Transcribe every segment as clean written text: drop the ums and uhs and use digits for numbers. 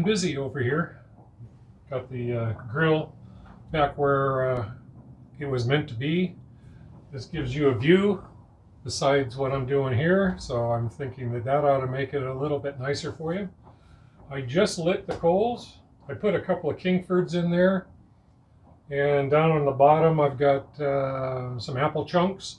busy over here. Got the grill back where it was meant to be. This gives you a view besides what I'm doing here, so I'm thinking that that ought to make it a little bit nicer for you. I just lit the coals. I put a couple of Kingfords in there, and down on the bottom I've got some apple chunks,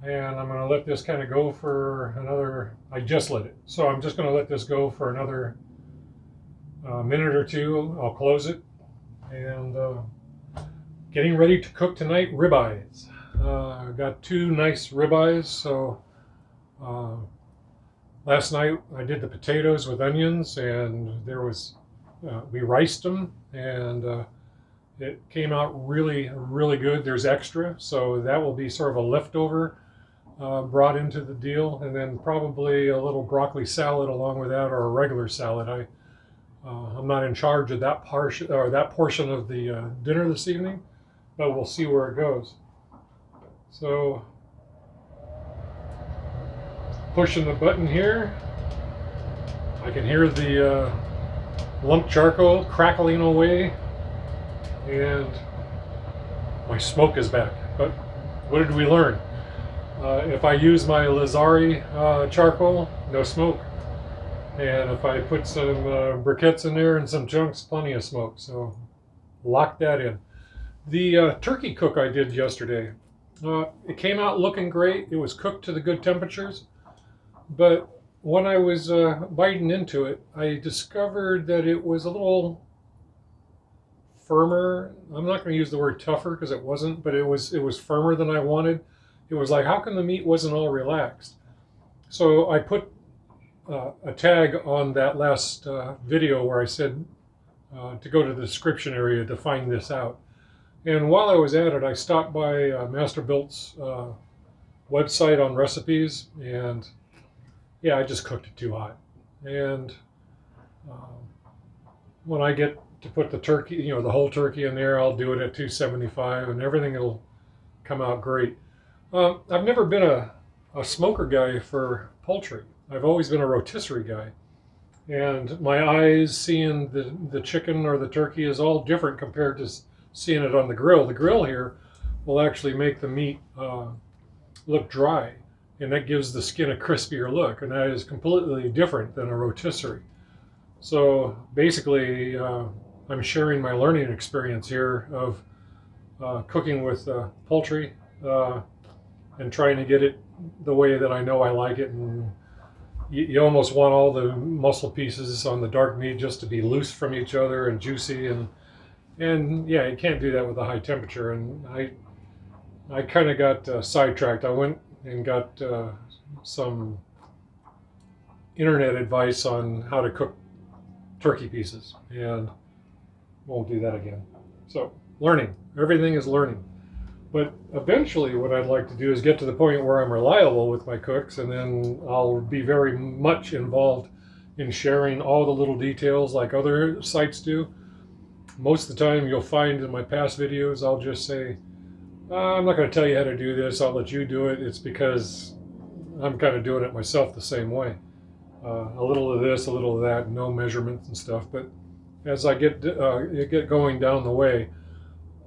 and I'm going to let this kind of go for another, I just lit it, so I'm just going to let this go for another minute or two. I'll close it, and getting ready to cook tonight ribeyes. I've got two nice ribeyes. So last night I did the potatoes with onions, and there was we riced them, and it came out really good. There's extra, so that will be sort of a leftover brought into the deal, and then probably a little broccoli salad along with that, or a regular salad. I'm not in charge of that portion of the dinner this evening, but we'll see where it goes. So, pushing the button here, I can hear the lump charcoal crackling away, and my smoke is back. But what did we learn? If I use my Lazari charcoal, no smoke. And if I put some briquettes in there and some chunks, plenty of smoke. So lock that in. The turkey cook I did yesterday, it came out looking great. It was cooked to the good temperatures. But when I was biting into it, I discovered that it was a little firmer. I'm not going to use the word tougher because it wasn't, but it was firmer than I wanted. It was like, how come the meat wasn't all relaxed? So I put a tag on that last video where I said to go to the description area to find this out. And while I was at it, I stopped by MasterBuilt's website on recipes, and yeah, I just cooked it too hot. And when I get to put the turkey, the whole turkey in there, I'll do it at 275, and everything will come out great. I've never been a smoker guy for poultry. I've always been a rotisserie guy, and my eyes seeing the chicken or the turkey is all different compared to seeing it on the grill. The grill here will actually make the meat look dry, and that gives the skin a crispier look, and that is completely different than a rotisserie. So basically, I'm sharing my learning experience here of cooking with poultry and trying to get it the way that I know I like it. And you almost want all the muscle pieces on the dark meat just to be loose from each other and juicy, and yeah, you can't do that with a high temperature. And I kind of got sidetracked. I went and got some internet advice on how to cook turkey pieces, and won't do that again. So learning, everything is learning. But eventually what I'd like to do is get to the point where I'm reliable with my cooks, and then I'll be very much involved in sharing all the little details like other sites do. Most of the time you'll find in my past videos, I'll just say, I'm not going to tell you how to do this, I'll let you do it. It's because I'm kind of doing it myself the same way. A little of this, a little of that, no measurements and stuff. But as I get going down the way,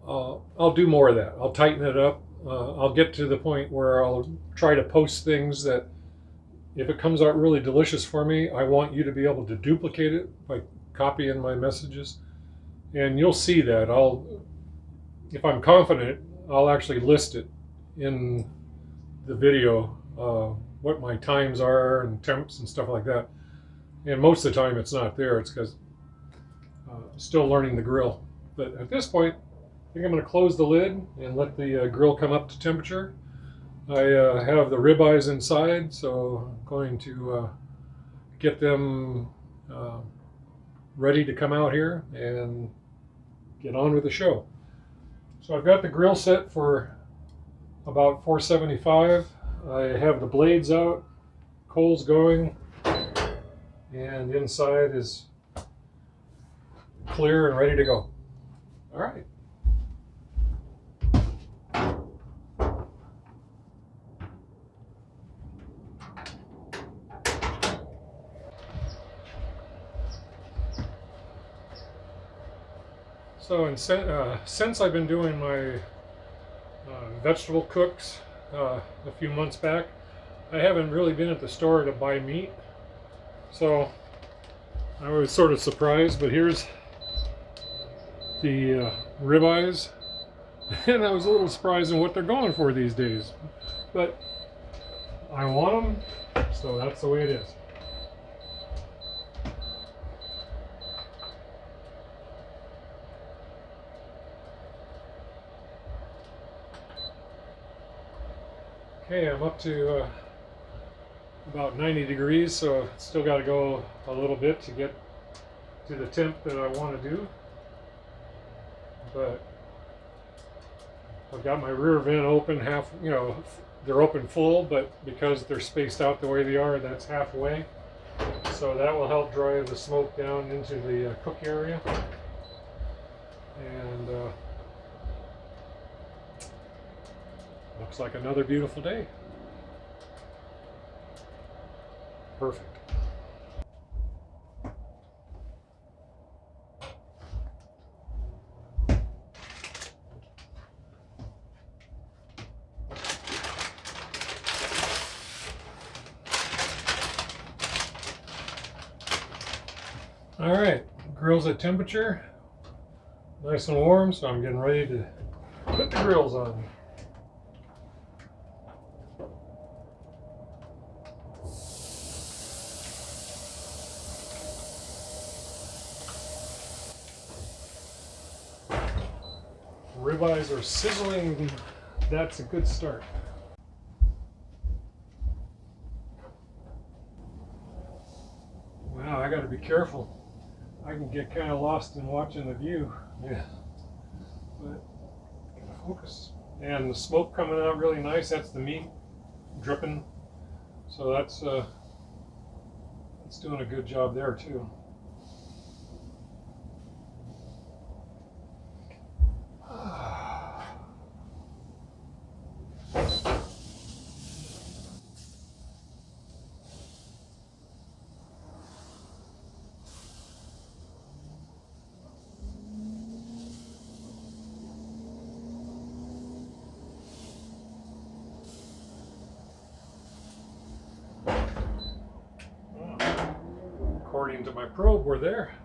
I'll do more of that. I'll tighten it up. I'll get to the point where I'll try to post things that, if it comes out really delicious for me, I want you to be able to duplicate it by copying my messages. And you'll see that. If I'm confident, I'll actually list it in the video, what my times are and temps and stuff like that. And most of the time it's not there. It's because still learning the grill. But at this point, I think I'm going to close the lid and let the grill come up to temperature. I have the ribeyes inside, so I'm going to get them ready to come out here and get on with the show. So I've got the grill set for about 475. I have the blades out, coals going, and inside is clear and ready to go. All right. So since I've been doing my vegetable cooks a few months back, I haven't really been at the store to buy meat. So I was sort of surprised, but here's the ribeyes. And I was a little surprised in what they're going for these days. But I want them, so that's the way it is. Okay, I'm up to about 90 degrees, so still got to go a little bit to get to the temp that I want to do. But I've got my rear vent open half, they're open full, but because they're spaced out the way they are, that's halfway. So that will help drive the smoke down into the cook area. And looks like another beautiful day. Perfect. All right, grill's at temperature, nice and warm, so I'm getting ready to put the grills on. Ribeyes are sizzling. That's a good start. Wow, I got to be careful. I can get kind of lost in watching the view. Yeah, but gotta focus. And the smoke coming out really nice. That's the meat dripping. So that's doing a good job there too. According to my probe, we're there.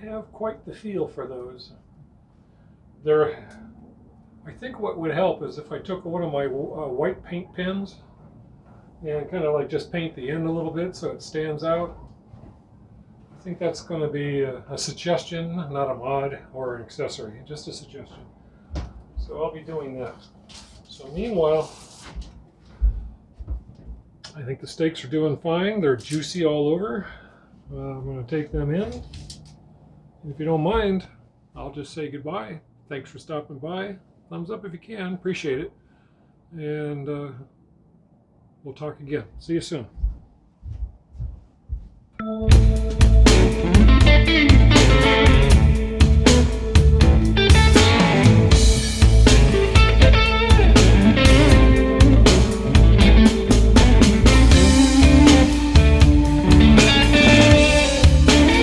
Have quite the feel for those. I think what would help is if I took one of my white paint pens and kind of like just paint the end a little bit so it stands out. I think that's going to be a suggestion, not a mod or an accessory, just a suggestion. So I'll be doing that. So meanwhile, I think the steaks are doing fine. They're juicy all over. I'm going to take them in. And if you don't mind, I'll just say goodbye. Thanks for stopping by. Thumbs up if you can. Appreciate it. And we'll talk again. See you soon.